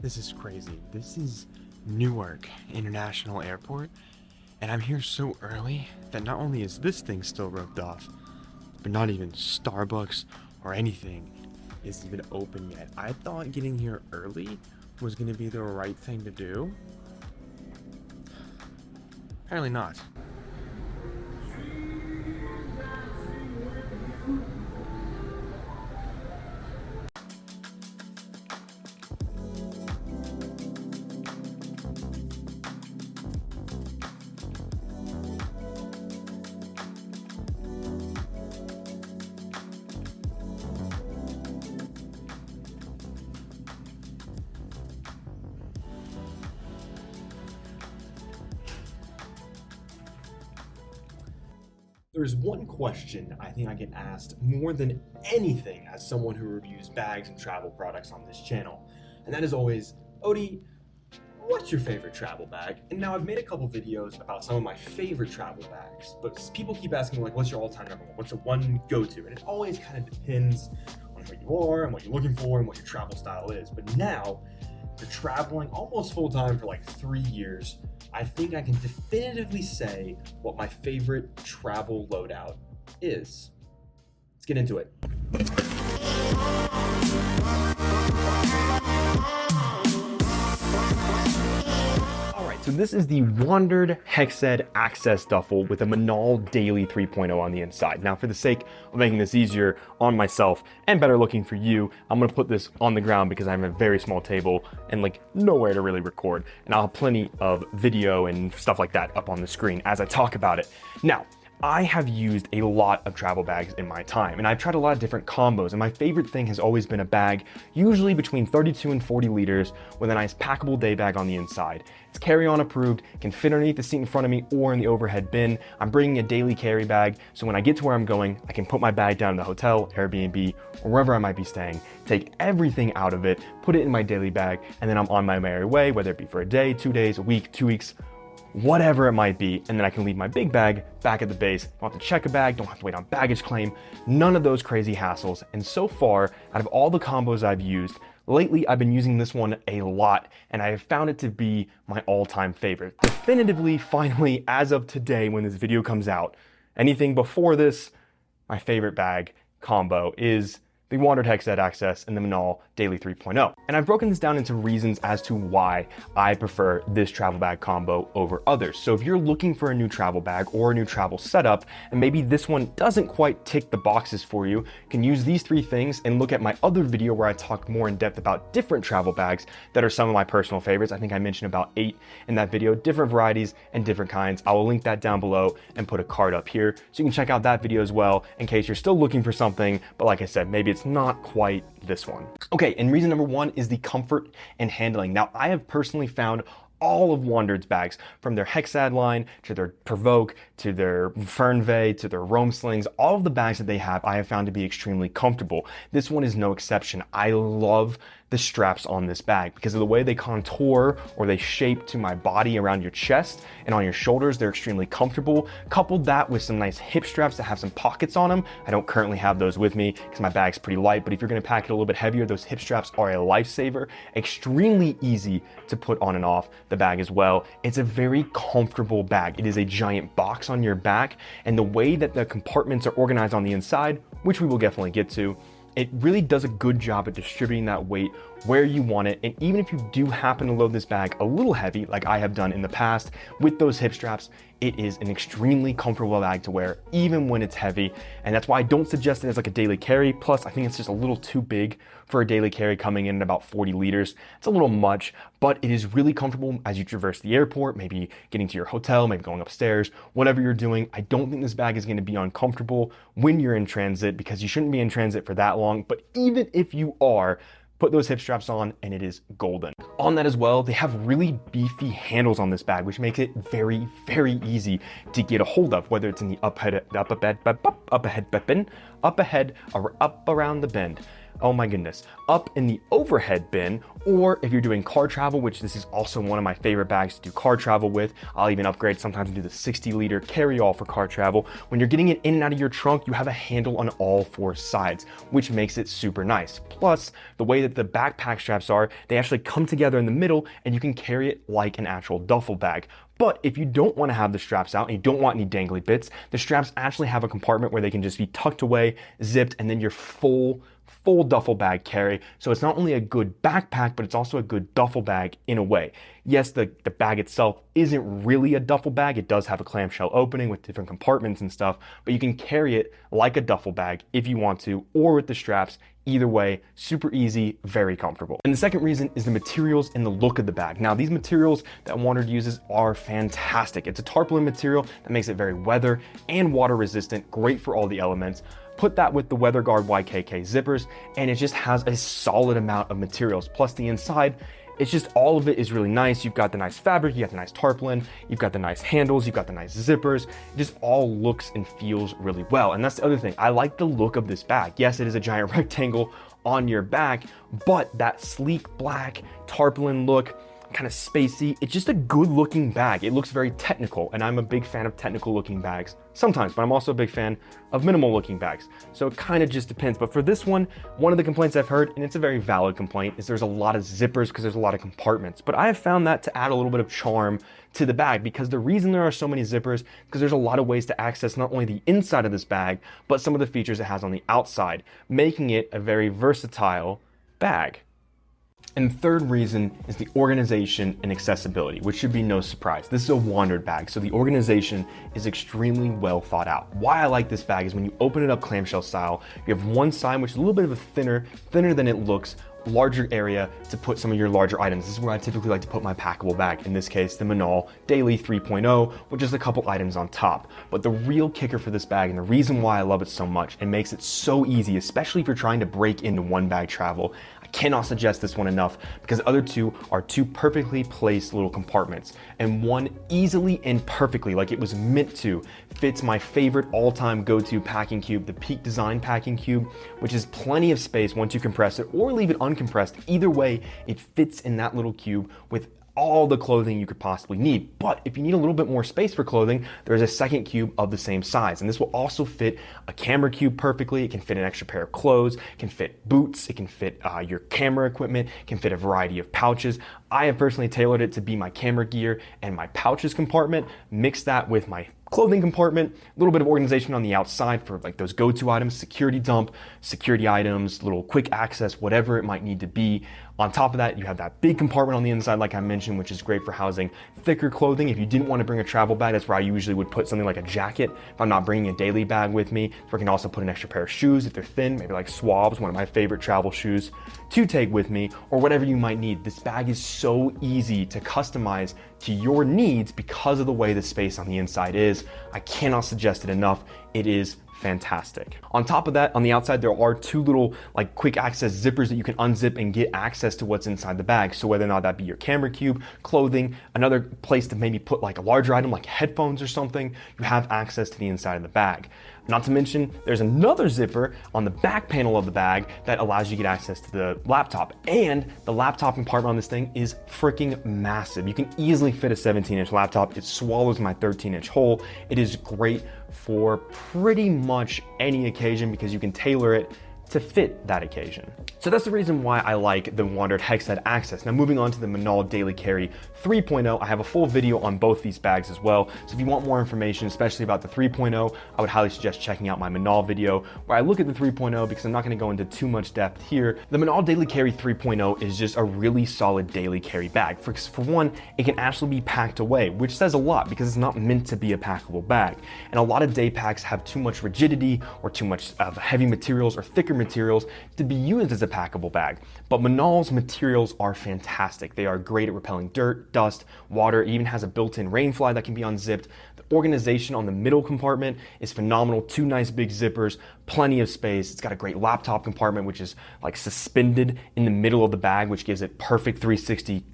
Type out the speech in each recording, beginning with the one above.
This is crazy. This is Newark International Airport, and I'm here so early that not only is this thing still roped off, but not even Starbucks or anything is even open yet. I thought getting here early was going to be the right thing to do. Apparently not. There's one question I think I get asked more than anything as someone who reviews bags and travel products on this channel, and that is always, Odie, what's your favorite travel bag? And now I've made a couple videos about some of my favorite travel bags, but people keep asking like, what's your all-time number one? What's your one go-to? And it always kind of depends on who you are and what you're looking for and what your travel style is. But now, after traveling almost full-time for like 3 years, I think I can definitively say what my favorite travel loadout is. Let's get into it. Alright, so this is the Wandrd Hexad Access Duffel with a Minaal Daily 3.0 on the inside. Now, for the sake of making this easier on myself and better looking for you, I'm going to put this on the ground because I have a very small table and like nowhere to really record. And I'll have plenty of video and stuff like that up on the screen as I talk about it. Now, I have used a lot of travel bags in my time, and I've tried a lot of different combos, and my favorite thing has always been a bag, usually between 32 and 40 liters, with a nice packable day bag on the inside. It's carry-on approved, can fit underneath the seat in front of me or in the overhead bin. I'm bringing a daily carry bag, so when I get to where I'm going, I can put my bag down in the hotel, Airbnb, or wherever I might be staying, take everything out of it, put it in my daily bag, and then I'm on my merry way, whether it be for a day, 2 days, a week, 2 weeks, whatever it might be, and then I can leave my big bag back at the base. Don't have to check a bag, don't have to wait on baggage claim, none of those crazy hassles. And so far, out of all the combos I've used, lately I've been using this one a lot, and I have found it to be my all-time favorite. Definitively, finally, as of today when this video comes out, anything before this, my favorite bag combo is the Wandrd Hexad Access and the Minaal Daily 3.0. And I've broken this down into reasons as to why I prefer this travel bag combo over others. So if you're looking for a new travel bag or a new travel setup, and maybe this one doesn't quite tick the boxes for you, you can use these 3 things and look at my other video where I talk more in depth about different travel bags that are some of my personal favorites. I think I mentioned about 8 in that video, different varieties and different kinds. I will link that down below and put a card up here so you can check out that video as well in case you're still looking for something, but like I said, maybe it's not quite this one. Okay, and reason number 1 is the comfort and handling. Now, I have personally found all of Wandrd's bags, from their Hexad line to their Provoke to their Fernweh to their Roam Slings, all of the bags that they have I have found to be extremely comfortable. This one is no exception. I love the straps on this bag because of the way they contour or they shape to my body around your chest and on your shoulders. They're extremely comfortable. Coupled that with some nice hip straps that have some pockets on them. I don't currently have those with me because my bag's pretty light, but if you're going to pack it a little bit heavier, those hip straps are a lifesaver. Extremely easy to put on and off the bag as well. It's a very comfortable bag. It is a giant box on your back, and the way that the compartments are organized on the inside, which we will definitely get to, it really does a good job at distributing that weight where you want it. And even if you do happen to load this bag a little heavy, like I have done in the past with those hip straps, it is an extremely comfortable bag to wear even when it's heavy. And that's why I don't suggest it as like a daily carry. Plus, I think it's just a little too big for a daily carry, coming in at about 40 liters. It's a little much, but it is really comfortable as you traverse the airport, maybe getting to your hotel, maybe going upstairs, whatever you're doing. I don't think this bag is going to be uncomfortable when you're in transit, because you shouldn't be in transit for that long. But even if you are, put those hip straps on and it is golden. On that as well, they have really beefy handles on this bag, which makes it very, very easy to get a hold of, whether it's in the up ahead or up around the bend. oh my goodness, up in the overhead bin, or if you're doing car travel, which this is also one of my favorite bags to do car travel with. I'll even upgrade sometimes and do the 60-liter carry-all for car travel. When you're getting it in and out of your trunk, you have a handle on all four sides, which makes it super nice. Plus, the way that the backpack straps are, they actually come together in the middle and you can carry it like an actual duffel bag. But if you don't want to have the straps out and you don't want any dangly bits, the straps actually have a compartment where they can just be tucked away, zipped, and then your full duffel bag carry. So it's not only a good backpack, but it's also a good duffel bag in a way. Yes, the bag itself isn't really a duffel bag. It does have a clamshell opening with different compartments and stuff, but you can carry it like a duffel bag if you want to, or with the straps. Either way, super easy, very comfortable. And the second reason is the materials and the look of the bag. Now, these materials that Wandrd uses are fantastic. It's a tarpaulin material that makes it very weather and water resistant, great for all the elements. Put that with the WeatherGuard YKK zippers, and it just has a solid amount of materials. Plus the inside, it's just all of it is really nice. You've got the nice fabric, you got the nice tarpaulin, you've got the nice handles, you've got the nice zippers. It just all looks and feels really well. And that's the other thing. I like the look of this bag. Yes, it is a giant rectangle on your back, but that sleek black tarpaulin look, kind of spacey. It's just a good looking bag. It looks very technical, and I'm a big fan of technical looking bags sometimes, but I'm also a big fan of minimal looking bags. So it kind of just depends. But for this one of the complaints I've heard, and it's a very valid complaint, is there's a lot of zippers because there's a lot of compartments. But I have found that to add a little bit of charm to the bag, because the reason there are so many zippers, because there's a lot of ways to access not only the inside of this bag, but some of the features it has on the outside, making it a very versatile bag. And the third reason is the organization and accessibility, which should be no surprise. This is a Wandrd bag, so the organization is extremely well thought out. Why I like this bag is when you open it up clamshell style, you have one side which is a little bit of a thinner than it looks, larger area to put some of your larger items. This is where I typically like to put my packable bag. In this case, the Minaal Daily 3.0, with just a couple items on top. But the real kicker for this bag, and the reason why I love it so much and makes it so easy, especially if you're trying to break into one bag travel, I cannot suggest this one enough, because the other two are two perfectly placed little compartments, and one easily and perfectly, like it was meant to, fits my favorite all-time go-to packing cube, the Peak Design packing cube, which is plenty of space once you compress it or leave it uncompressed. Either way, it fits in that little cube with all the clothing you could possibly need. But if you need a little bit more space for clothing, there's a second cube of the same size. And this will also fit a camera cube perfectly. It can fit an extra pair of clothes, it can fit boots, it can fit your camera equipment, it can fit a variety of pouches. I have personally tailored it to be my camera gear and my pouches compartment, mix that with my clothing compartment, a little bit of organization on the outside for like those go-to items, security dump, security items, little quick access, whatever it might need to be. On top of that, you have that big compartment on the inside, like I mentioned, which is great for housing thicker clothing. If you didn't want to bring a travel bag, that's where I usually would put something like a jacket if I'm not bringing a daily bag with me. So I can also put an extra pair of shoes if they're thin, maybe like Swabs, one of my favorite travel shoes, to take with me, or whatever you might need. This bag is so easy to customize to your needs because of the way the space on the inside is. I cannot suggest it enough. It is fantastic. On top of that, on the outside, there are two little like quick access zippers that you can unzip and get access to what's inside the bag. So whether or not that be your camera cube, clothing, another place to maybe put like a larger item like headphones or something, you have access to the inside of the bag. Not to mention, there's another zipper on the back panel of the bag that allows you to get access to the laptop. And the laptop compartment on this thing is freaking massive. You can easily fit a 17-inch laptop. It swallows my 13-inch hole. It is great for pretty much any occasion because you can tailor it to fit that occasion. So that's the reason why I like the Wandrd Hexad Access. Now moving on to the Minaal Daily Carry 3.0, I have a full video on both these bags as well. So if you want more information, especially about the 3.0, I would highly suggest checking out my Minaal video where I look at the 3.0 because I'm not gonna go into too much depth here. The Minaal Daily Carry 3.0 is just a really solid daily carry bag. For one, it can actually be packed away, which says a lot because it's not meant to be a packable bag. And a lot of day packs have too much rigidity or too much heavy materials or thicker materials to be used as a packable bag. But Minaal's materials are fantastic. They are great at repelling dirt, dust, water. It even has a built-in rain fly that can be unzipped. The organization on the middle compartment is phenomenal. Two nice big zippers, plenty of space. It's got a great laptop compartment, which is like suspended in the middle of the bag, which gives it perfect 360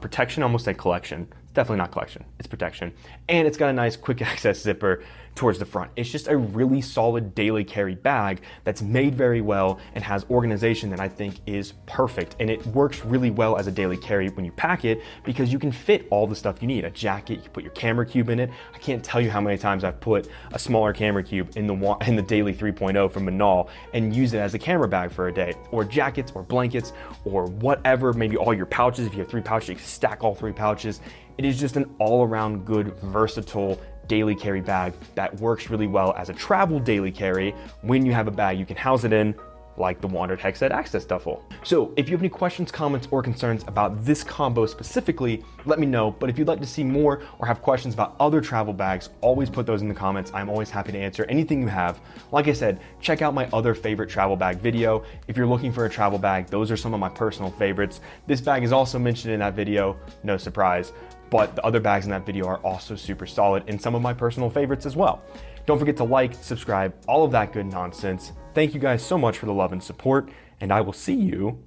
protection, almost like collection. It's definitely not collection, it's protection. And it's got a nice quick access zipper towards the front. It's just a really solid daily carry bag that's made very well and has organization that I think is perfect. And it works really well as a daily carry when you pack it because you can fit all the stuff you need. A jacket, you can put your camera cube in it. I can't tell you how many times I've put a smaller camera cube in the Daily 3.0 from Minaal and use it as a camera bag for a day, or jackets or blankets or whatever, maybe all your pouches. If you have 3 pouches, you can stack all 3 pouches. It is just an all-around good, versatile daily carry bag that works really well as a travel daily carry when you have a bag you can house it in, like the Wandrd Hexad Access Duffel. So if you have any questions, comments, or concerns about this combo specifically, let me know. But if you'd like to see more or have questions about other travel bags, always put those in the comments. I'm always happy to answer anything you have. Like I said, check out my other favorite travel bag video. If you're looking for a travel bag, those are some of my personal favorites. This bag is also mentioned in that video, no surprise, but the other bags in that video are also super solid and some of my personal favorites as well. Don't forget to like, subscribe, all of that good nonsense. Thank you guys so much for the love and support, and I will see you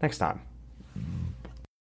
next time.